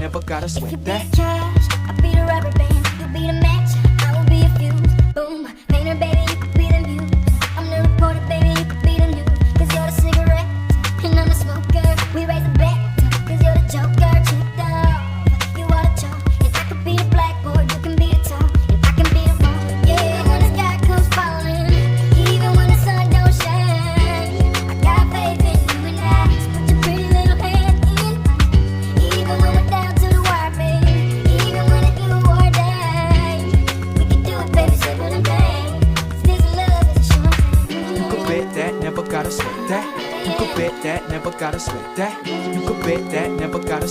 never gotta If you sweat be that. the cash, I'll be the rubber band. You be the match, I will be a fuse. Boom, painter, baby, you could be the muse. I'm the reporter, baby, you could be the news. Cause you're the cigarette, and I'm the smoker. We raise a bet, cause you're the joker. Checked off, you are the chalk. And I could be the blackboard, you can be the top. And I can be the wrong. Yeah, when the sky comes falling, even when the sun don't shine, I got faith in you and I. Put your pretty little hand in. Even when we're down to the wire, baby. Even when it's you or die, we can do it, baby, simple and plain. This love is a short thing. You could bet that, never gotta sweat that. You could bet that, never gotta sweat that. You could bet that, never gotta